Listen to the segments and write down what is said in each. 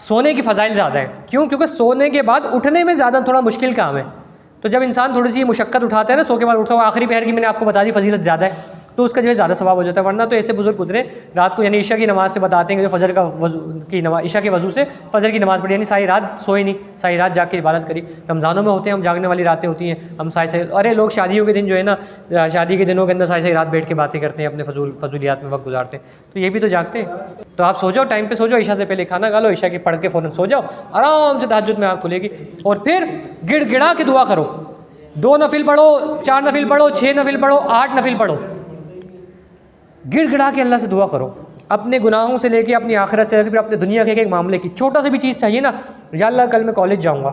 سونے کی فضائل زیادہ ہیں. کیوں؟ کیونکہ سونے کے بعد اٹھنے میں زیادہ تھوڑا مشکل کام ہے. تو جب انسان تھوڑی سی مشقت اٹھاتا ہے نا، سو کے بعد اٹھتا ہوا، آخری پہر کی میں نے آپ کو بتا دی فضیلت زیادہ ہے، تو اس کا جو ہے زیادہ ثواب ہو جاتا ہے. ورنہ تو ایسے بزرگ گزرے رات کو، یعنی عشاء کی نماز سے بتاتے ہیں کہ جو فجر کی نماز، عشاء کے وضو سے فجر کی نماز پڑھی، یعنی ساری رات سوئے نہیں، ساری رات جاگ کے عبادت کری. رمضانوں میں ہوتے ہیں ہم، جاگنے والی راتیں ہوتی ہیں ہم ساری ارے لوگ شادیوں کے دن جو ہے نا، شادی کے دنوں کے اندر ساری رات بیٹھ کے باتیں کرتے ہیں، اپنے فضولیات میں وقت گزارتے ہیں. تو یہ بھی تو جاگتے ہیں. تو آپ سو جاؤ، ٹائم پہ سو جاؤ، عشاء سے پہلے کھانا کھا لو، عشاء کی پڑھ کے فوراً سو جاؤ، آرام سے تہجد میں آنکھ کھلے گی. اور پھر گڑ گڑا کے دعا کرو. 2 نفل پڑھو، 4 نفل پڑھو، 6 نفل پڑھو، 8 نفل پڑھو، گڑ گڑا کے اللہ سے دعا کرو. اپنے گناہوں سے لے کے اپنی آخرت سے لے کے پھر اپنے دنیا کے ایک معاملے کی چھوٹا سا بھی چیز چاہیے نا. یا اللہ کل میں کالج جاؤں گا،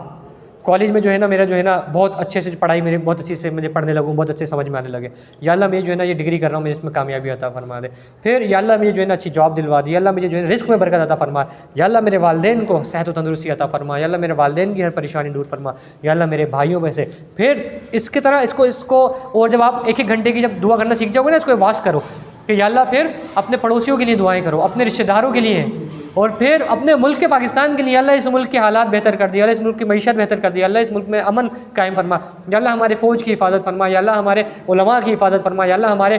کالج میں جو ہے نا میرا جو ہے نا بہت اچھے سے پڑھائی، میری بہت اچھی سے مجھے پڑھنے لگوں، بہت اچھے سمجھ میں آنے لگے. یا اللہ مجھے جو ہے نا یہ ڈگری کر رہا ہوں، مجھے اس میں کامیابی عطا فرما دے. پھر یا اللہ مجھے جو ہے نا اچھی جاب دلوا دی. یا اللہ مجھے جو ہے رزق میں برکت عطا فرما. یا اللہ میرے والدین کو صحت و تندرستی عطا فرما. یا اللہ میرے والدین کی ہر پریشانی دور فرما. یا اللہ میرے بھائیوں میں سے. پھر اس کی طرح اس کو اور جب آپ 1-1 گھنٹے کی جب دعا کرنا سیکھ جاؤ گے نا، اس کو واش کرو کہ یا اللہ پھر اپنے پڑوسیوں کے لیے دعائیں کرو، اپنے رشتہ داروں کے لیے، اور پھر اپنے ملک کے پاکستان کے لیے. اللہ اس ملک کے حالات بہتر کر دیا، اللہ اس ملک کی معیشت بہتر کر دیا، اللہ اس ملک میں امن قائم فرما. یا اللہ ہمارے فوج کی حفاظت فرما. یا اللہ ہمارے علماء کی حفاظت فرما. یا اللہ ہمارے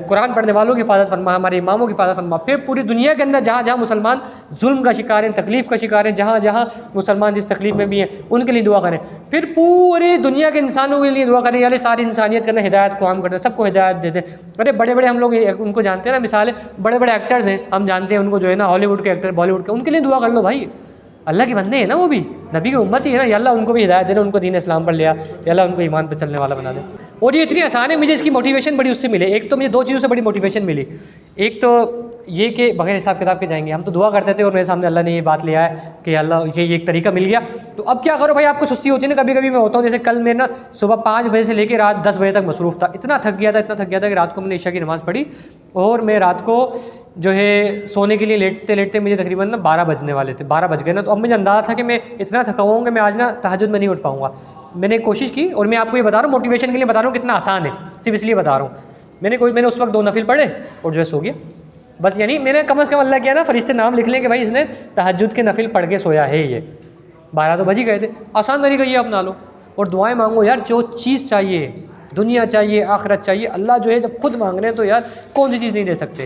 قرآن پڑھنے والوں کی حفاظت فرما، ہمارے اماموں کی حفاظت فرما. پھر پوری دنیا کے اندر جہاں جہاں مسلمان ظلم کا شکار ہیں، تکلیف کا شکار ہیں، جہاں جہاں مسلمان جس تکلیف میں بھی ہیں ان کے لیے دعا کریں. پھر پوری دنیا کے انسانوں کے لیے دعا کریں، یا اللہ ساری انسانیت کے اندر ہدایت کو عام کر دیں، سب کو ہدایت دے دیں. ارے بڑے بڑے ہم لوگ ان کو جانتے ہیں نا، مثال ہے بڑے بڑے ایکٹرز ہیں، ہم جانتے ہیں ان کو جو ہے نا، ہالی ووڈ کے ایکٹر، بالی ووڈ کے، ان کے لیے دعا کر لو بھائی. اللہ کے بندے ہیں نا، وہ بھی نبی کی امت ہی ہے نا. یا اللہ ان کو بھی ہدایت دینا، ان کو دین اسلام پر لیا. یا اللہ ان کو ایمان پہ چلنے والا بنا دے. اور یہ اتنی آسان ہے، مجھے اس کی موٹیویشن بڑی اس سے ملے. ایک تو مجھے 2 چیزوں سے بڑی موٹیویشن ملی. ایک تو یہ کہ بغیر حساب کتاب کے جائیں گے. ہم تو دعا کرتے تھے اور میرے سامنے اللہ نے یہ بات لیا ہے کہ اللہ یہ ایک طریقہ مل گیا. تو اب کیا کرو بھائی، آپ کو سستی ہوتی ہے نا. کبھی کبھی میں ہوتا ہوں، جیسے کل میں نا صبح 5 بجے سے لے کے رات 10 بجے تک مصروف تھا. اتنا تھک گیا تھا کہ رات کو میں نے عشاء کی نماز پڑھی، اور میں رات کو جو ہے سونے کے لیے لیٹتے لیٹتے مجھے تقریباً نا 12 بجنے والے تھے، 12 بج گئے نا. تو اب مجھے اندازہ تھا کہ میں اتنا تھکا ہوا ہوں کہ میں آج نا تہجد میں نہیں اٹھ پاؤں گا. میں نے کوشش کی، اور میں آپ کو یہ بتا رہا ہوں موٹیویشن کے لیے بتا رہا ہوں کتنا آسان ہے، صرف اس لیے بتا رہا ہوں. میں نے اس وقت 2 نفل پڑھے اور جو ہے سو گیا بس. یعنی میں نے کم از کم اللہ کیا نا فرشتے نام لکھ لیں کہ بھائی اس نے تہجد کے نفل پڑھ کے سویا ہے. یہ 12 تو بج ہی گئے تھے. آسان طریقہ یہ اپنا لو اور دعائیں مانگو. یار جو چیز چاہیے، دنیا چاہیے، آخرت چاہیے، اللہ جو ہے جب خود مانگ رہے ہیں تو یار کون سی چیز نہیں دے سکتے.